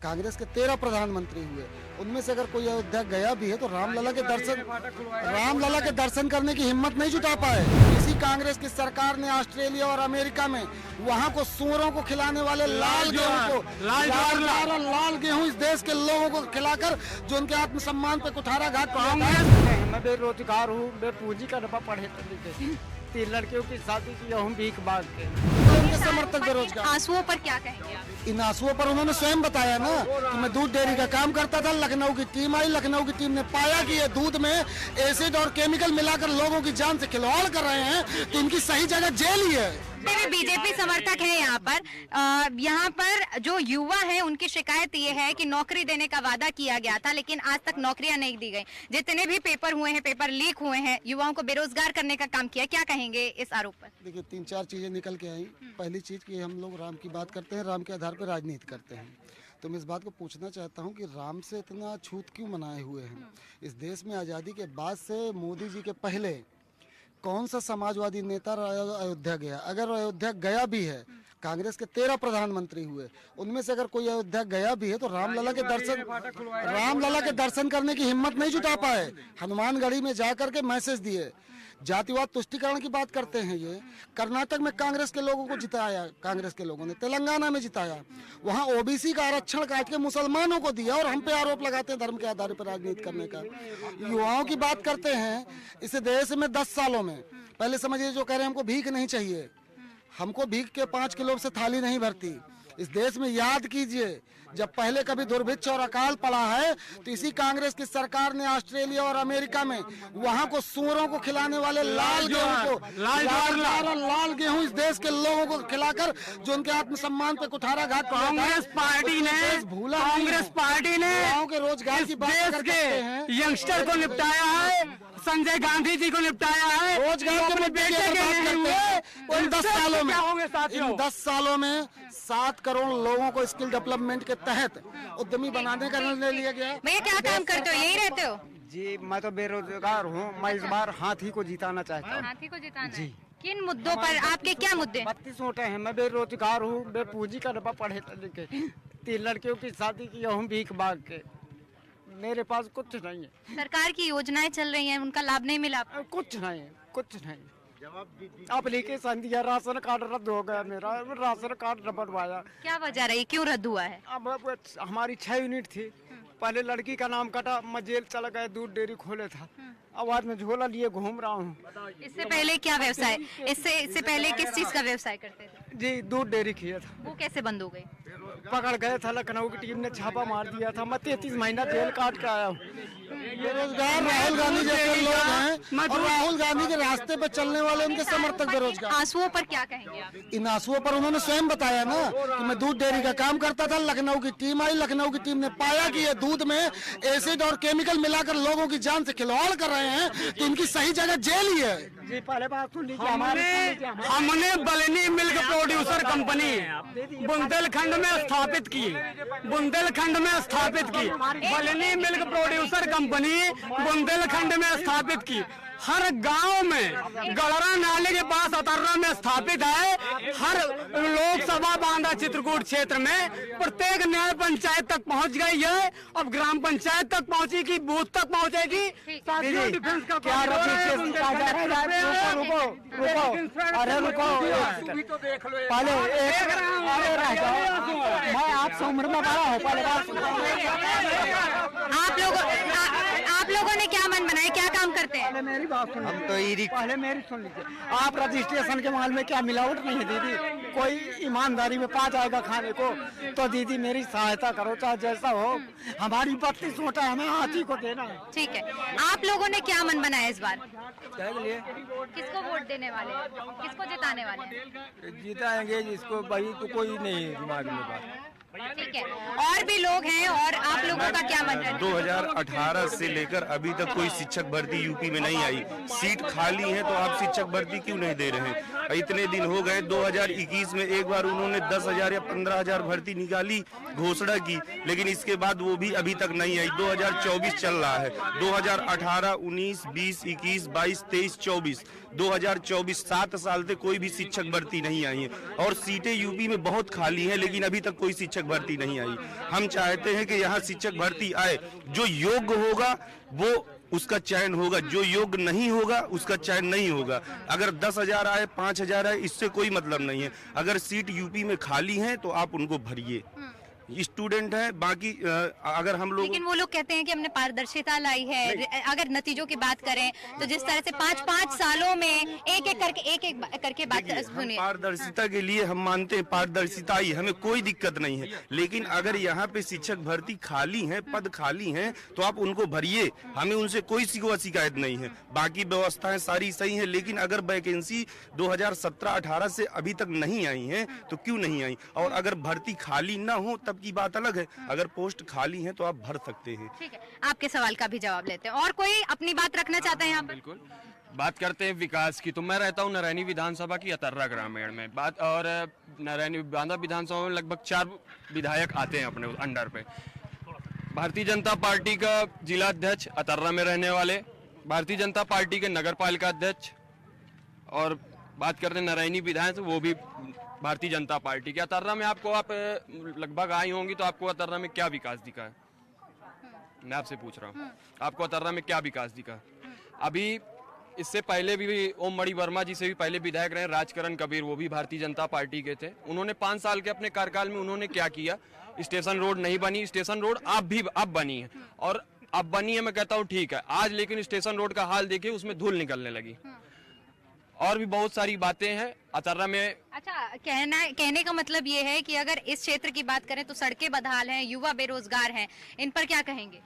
कांग्रेस के 13 प्रधानमंत्री हुए, उनमें से अगर कोई अयोध्या गया भी है तो रामलला के दर्शन करने की हिम्मत नहीं जुटा पाए। इसी कांग्रेस की सरकार ने ऑस्ट्रेलिया और अमेरिका में वहां को सूअरों को खिलाने वाले लाल गेहूं इस देश के लोगों को खिलाकर जो उनके आत्मसम्मान पे कुठाराघात है। मैं बेरोजगार हूँ, मैं पूंजी का डब्बा पढ़े लिखे 3 लड़कियों की शादी की हूँ भीख मांग के। उनके समर्थक बेरोजगार। आंसुओं पर क्या कहेंगे आप? इन आंसुओं पर उन्होंने स्वयं बताया ना कि मैं दूध डेयरी का काम करता था। लखनऊ की टीम आई, लखनऊ की टीम ने पाया कि ये दूध में एसिड और केमिकल मिलाकर लोगों की जान से खिलवाड़ कर रहे हैं, तो इनकी सही जगह जेल ही है। बीजेपी समर्थक है यहाँ पर जो युवा हैं उनकी शिकायत ये है कि नौकरी देने का वादा किया गया था लेकिन आज तक नौकरियां नहीं दी गई। जितने भी पेपर हुए हैं, पेपर लीक हुए हैं, युवाओं को बेरोजगार करने का काम किया। क्या कहेंगे इस आरोप पर? देखिए 3-4 चीजें निकल के आई। पहली चीज कि हम लोग राम की बात करते हैं, राम के आधार पर राजनीति करते हैं, तो मैं इस बात को पूछना चाहता हूं कि राम से इतना छूत क्यों मनाए हुए हैं? इस देश में आज़ादी के बाद से मोदी जी के पहले कौन सा समाजवादी नेता अयोध्या गया? अगर अयोध्या गया भी है, कांग्रेस के 13 प्रधानमंत्री हुए, उनमें से अगर कोई अयोध्या गया भी है तो रामलला के दर्शन करने की हिम्मत नहीं जुटा पाए। हनुमानगढ़ी में जाकर के मैसेज दिए, जातिवाद तुष्टिकरण की बात करते हैं। ये कर्नाटक में कांग्रेस के लोगों को जिताया, कांग्रेस के लोगों ने तेलंगाना में जिताया, वहां ओबीसी का आरक्षण काट के मुसलमानों को दिया और हम पे आरोप लगाते हैं धर्म के आधार पर राजनीति करने का। युवाओं की बात करते हैं, इस देश में 10 सालों में पहले समझिए जो कह रहे हैं हमको भीख नहीं चाहिए, हमको भीख के 5 किलो से थाली नहीं भरती। इस देश में याद कीजिए जब पहले कभी दुर्भिक्ष और अकाल पड़ा है तो इसी कांग्रेस की सरकार ने ऑस्ट्रेलिया और अमेरिका में वहां को सूअरों को खिलाने वाले लाल गेहूं इस देश के लोगों को खिलाकर जो उनके आत्मसम्मान पे कुठाराघात। कांग्रेस पार्टी ने गाँव के रोजगार की बात करते हैं, यंगस्टर को निपटाया है, संजय गांधी जी को निपटाया है, रोजगार के मुद्दे की बात करते हैं। इन 10 सालों में 7 करोड़ लोगों को स्किल डेवलपमेंट के तहत उद्यमी बनाने का निर्णय लिया गया। भैया क्या काम करते हो? यही रहते हो? जी मैं तो बेरोजगार हूँ। मैं इस बार हाथी को जिताना चाहता हूँ। हाथी को जिताना जी। किन मुद्दों पर? आपके क्या मुद्दे? 32 वोटे हैं। मैं बेरोजगार हूँ, मैं पूंजी का डब्बा पढ़े लिखे 3 लड़कियों की शादी की हूँ भीख मांग के। मेरे पास कुछ नहीं है। सरकार की योजनाएं चल रही हैं, उनका लाभ नहीं मिला? कुछ नहीं। एप्लीकेशन दिया, राशन कार्ड रद्द हो गया मेरा, राशन कार्ड न बनवाया। क्या वजह रही, क्यों रद्द हुआ है? अब हमारी 6 यूनिट थी, पहले लड़की का नाम कटा, मैं जेल चला गया, दूध डेयरी खोले था, अब आज मैं झोला लिए घूम रहा हूँ। इससे पहले क्या व्यवसाय, इससे पहले किस चीज का व्यवसाय करते थे? जी दूध डेयरी किया था। वो कैसे बंद हो गई? पकड़ गए था, लखनऊ की टीम ने छापा मार दिया था। मैं 33 महीना जेल काट के आया हूँ। बेरोजगार राहुल गांधी जैसे लोग हैं और राहुल गांधी के रास्ते पे चलने वाले उनके समर्थक बेरोजगार। आंसुओं पर क्या कहेंगे आप? इन आंसुओं पर उन्होंने स्वयं बताया ना कि मैं दूध डेयरी का काम करता था। लखनऊ की टीम आई, लखनऊ की टीम ने पाया कि ये दूध में एसिड और केमिकल मिलाकर लोगों की जान से खिलवाड़ कर रहे हैं, तो इनकी सही जगह जेल ही है। जी पहले बात सुन लीजिए। हमने Baluni milk producer company Bundelkhand में स्थापित की। Baluni milk producer company Bundelkhand में स्थापित की। हर गांव में गड़रा नाले के पास अतर्रा में स्थापित है। हर लोकसभा बांदा चित्रकूट क्षेत्र में प्रत्येक न्याय पंचायत तक पहुंच गई है। अब ग्राम पंचायत तक पहुंची कि बूथ तक पहुंचेगी। डिफेंस का क्या रुको पहले मैं आपसे उम्र में बड़ा हूँ। आप लोगों ने क्या मन बनाया, क्या काम करते हैं? मेरी बात सुन, हम तो पहले मेरी सुन लीजिए। आप रजिस्ट्रेशन के माल में क्या मिलावट नहीं है दीदी? कोई ईमानदारी में पा जाएगा खाने को, तो दीदी मेरी सहायता करो, चाहे जैसा हो। हमारी 32 वोट है, हमें हाथी को देना है। ठीक है, आप लोगों ने क्या मन बनाया इस बार? क्या लिए? किसको वोट देने वाले हैं, किसको जिताने वाले हैं? जिताएंगे जिसको, भाई तो कोई नहीं है दिमाग में बात। ठीक है, और भी लोग हैं, और आप लोगों का क्या मन है? 2018 से लेकर अभी तक कोई शिक्षक भर्ती यूपी में नहीं आई। सीट खाली है तो आप शिक्षक भर्ती क्यों नहीं दे रहे हैं? इतने दिन हो गए। 2021 में एक बार उन्होंने 10,000 या 15,000 भर्ती निकाली, घोषणा की, लेकिन इसके बाद वो भी अभी तक नहीं आई। 2024 चल रहा है, 2018, 19, 20, 21, 22, 23, 24, 2024 7 साल से कोई भी शिक्षक भर्ती नहीं आई है। और सीटें यूपी में बहुत खाली है, लेकिन अभी तक कोई शिक्षक भर्ती नहीं आई। हम चाहते हैं कि यहाँ शिक्षक भर्ती आए, जो योग्य होगा वो उसका चयन होगा, जो योग्य नहीं होगा उसका चयन नहीं होगा। अगर 10,000 आए 5,000 आए इससे कोई मतलब नहीं है। अगर सीट यूपी में खाली है तो आप उनको भरिए, स्टूडेंट है। बाकी अगर हम लोग, लेकिन वो लोग कहते हैं कि हमने पारदर्शिता लाई है। अगर नतीजों की बात करें तो जिस तरह से 5-5 सालों में एक करके बात सुनिए। पारदर्शिता के लिए हम मानते हैं, पारदर्शिता ही, हमें कोई दिक्कत नहीं है। लेकिन अगर यहाँ पे शिक्षक भर्ती खाली है, पद खाली हैं, तो आप उनको भरिए, हमें उनसे कोई शिकायत नहीं है। बाकी व्यवस्थाएं सारी सही है, लेकिन अगर वैकेंसी 2017-18 से अभी तक नहीं आई है तो क्यों नहीं आई? और अगर भर्ती खाली ना हो तब की बात अलग है, अगर पोस्ट खाली है तो आप भर सकते हैं। ठीक है, आपके सवाल का भी जवाब लेते हैं। और कोई अपनी बात रखना चाहता है यहाँ पर? बिल्कुल, बात करते हैं विकास की। तो मैं रहता हूँ नारायणी विधानसभा की अतर्रा ग्रामीण में बात, और नारायणी बांदा विधानसभा में लगभग 4 विधायक आते हैं अपने अंडर पे। भारतीय जनता पार्टी का जिला अध्यक्ष अतर्रा में रहने वाले, भारतीय जनता पार्टी के नगर पालिका अध्यक्ष, और बात करते हैं नारायणी विधायक, वो भी भारतीय जनता पार्टी के। अतर्रा में आप लगभग आई होंगी, तो आपको अतर्रा में क्या विकास दिखा है? मैं आपसे पूछ रहा हूँ, आपको अतर्रा में क्या विकास दिखा? अभी इससे पहले भी ओम मणि वर्मा जी से भी पहले विधायक रहे राजकरण कबीर, वो भी भारतीय जनता पार्टी के थे। उन्होंने 5 साल के अपने कार्यकाल में उन्होंने क्या किया? स्टेशन रोड नहीं बनी, स्टेशन रोड अब बनी है, और अब बनी है, मैं कहता हूँ ठीक है आज, लेकिन स्टेशन रोड का हाल देखिए, उसमें धूल निकलने लगी। और भी बहुत सारी बातें हैं अतर्रा में। अच्छा, कहने का मतलब ये है कि अगर इस क्षेत्र की बात करें तो सड़कें बदहाल हैं, युवा बेरोजगार हैं, इन पर क्या कहेंगे?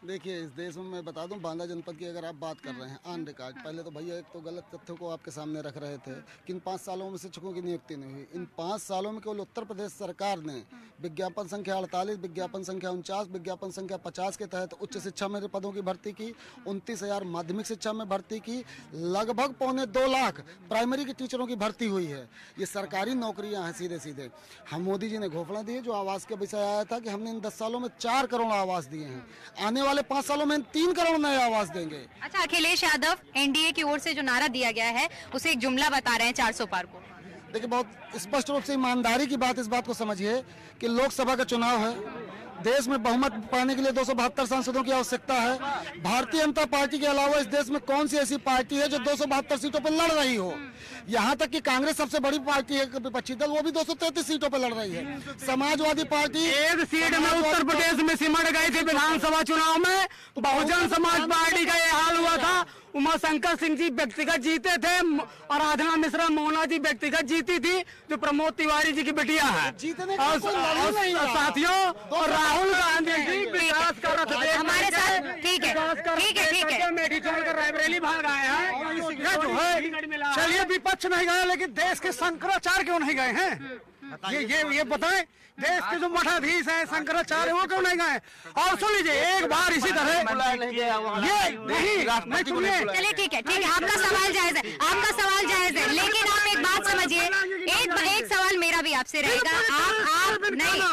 देखिए, इस देश में मैं बता दूं, बांदा जनपद की अगर आप बात कर रहे हैं ऑन रिकॉर्ड, पहले तो भैया एक तो गलत तथ्यों को आपके सामने रख रहे थे कि इन 5 सालों में शिक्षकों की नियुक्ति नहीं हुई। इन 5 सालों में केवल उत्तर प्रदेश सरकार ने विज्ञापन संख्या 48, विज्ञापन संख्या 49, विज्ञापन संख्या 50 के तहत उच्च शिक्षा में पदों की भर्ती की, 29,000 माध्यमिक शिक्षा में भर्ती की, लगभग 2.25 लाख प्राइमरी के टीचरों की भर्ती हुई है। ये सरकारी नौकरियां हैं सीधे सीधे। हम मोदी जी ने घोषणा दी है, जो आवास के विषय आया था कि हमने इन 10 सालों में 4 करोड़ आवास दिए हैं, आने वाले 5 सालों में 3 करोड़ नए आवास देंगे। अच्छा, अखिलेश यादव एनडीए की ओर से जो नारा दिया गया है उसे एक जुमला बता रहे हैं 400 पार को। देखिए, बहुत स्पष्ट रूप से ईमानदारी की बात, इस बात को समझिए कि लोकसभा का चुनाव है, देश में बहुमत पाने के लिए 272 सांसदों की आवश्यकता है। भारतीय जनता पार्टी के अलावा इस देश में कौन सी ऐसी पार्टी है जो 272 सीटों पर लड़ रही हो? यहाँ तक कि कांग्रेस सबसे बड़ी पार्टी है विपक्षी दल, वो भी 233 सीटों पर लड़ रही है। समाजवादी पार्टी एक सीट में उत्तर प्रदेश में सिमट गई थी विधानसभा चुनाव में। बहुजन समाज पार्टी का ये हाल हुआ था, उमाशंकर सिंह जी व्यक्तिगत जीते थे, आराधना मिश्रा मोहना जी व्यक्तिगत जीती थी, जो प्रमोद तिवारी जी की बेटिया है। जीतने का कोई लड़ाई नहीं है। साथियों, और राहुल गांधी जी विकास का रथ हमारे साथ ठीक है मेडी छोड़कर रायबरेली भाग आए हैं। चलिए, विपक्ष नहीं गए, लेकिन देश के शंकराचार्य क्यों नहीं गए हैं? ये बताएं, देश के जो मठाधीश हैं शंकराचार्य, वो क्यों नहीं गए? और सुन लीजिए, एक बार इसी तरह ये नहीं सुनिए। चलिए ठीक है, आपका सवाल जायज है, लेकिन आप एक बात समझिए, एक सवाल मेरा भी आपसे रहेगा।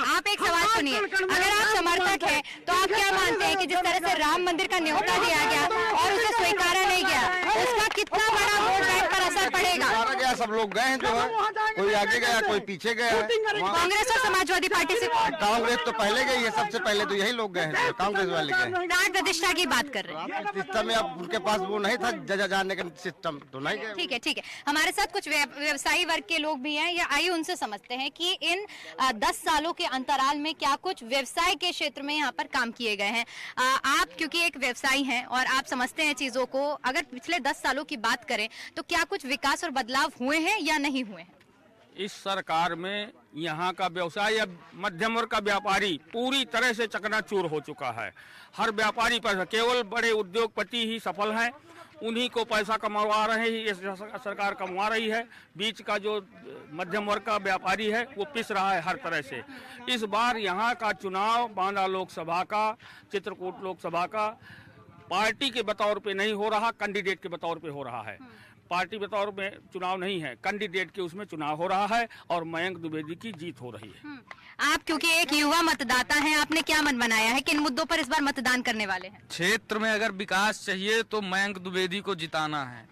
आप एक सवाल सुनिए, अगर आप समर्थक हैं तो आप क्या मानते हैं कि जिस तरह से राम मंदिर का न्योता दिया गया और उसे स्वीकारा नहीं गया, उसका कितना बड़ा वोट बैंक पर असर पड़ेगा? सब लोग गए हैं, जो है कोई आगे गया, कोई पीछे गया है। कांग्रेस और समाजवादी पार्टी से कांग्रेस तो पहले गई है, सबसे पहले तो यही लोग गए हैं, कांग्रेस वाले गए। प्राण प्रतिष्ठा की बात कर रहे हैं। सिस्टम में अब उनके पास वो नहीं था जजा जाने का सिस्टम, तो नहीं गए। ठीक है, हमारे साथ कुछ व्यवसायी वर्ग के लोग भी हैं, या आइए उनसे समझते हैं कि इन 10 सालों के अंतराल में क्या कुछ व्यवसाय के क्षेत्र में यहाँ पर काम किए गए हैं। आप क्योंकि एक व्यवसायी हैं और आप समझते हैं चीजों को, अगर पिछले 10 सालों की बात करें तो क्या कुछ विकास और बदलाव हुए हैं या नहीं हुए हैं? इस सरकार में यहाँ का व्यवसाय या मध्यम वर्ग का व्यापारी पूरी तरह से चकनाचूर हो चुका है। हर व्यापारी पर केवल बड़े उद्योगपति ही सफल हैं, उन्हीं को पैसा कमवा रहे हैं, ये सरकार कमवा रही है। बीच का जो मध्यम वर्ग का व्यापारी है वो पिस रहा है हर तरह से। इस बार यहाँ का चुनाव बांदा लोकसभा का, चित्रकूट लोकसभा का पार्टी के बतौर पे नहीं हो रहा, कैंडिडेट के बतौर पे हो रहा है। पार्टी बतौर में चुनाव नहीं है, कैंडिडेट के उसमें चुनाव हो रहा है और मयंक द्विवेदी की जीत हो रही है। आप क्योंकि एक युवा मतदाता हैं, आपने क्या मन बनाया है, किन मुद्दों पर इस बार मतदान करने वाले हैं? क्षेत्र में अगर विकास चाहिए तो मयंक द्विवेदी को जिताना है।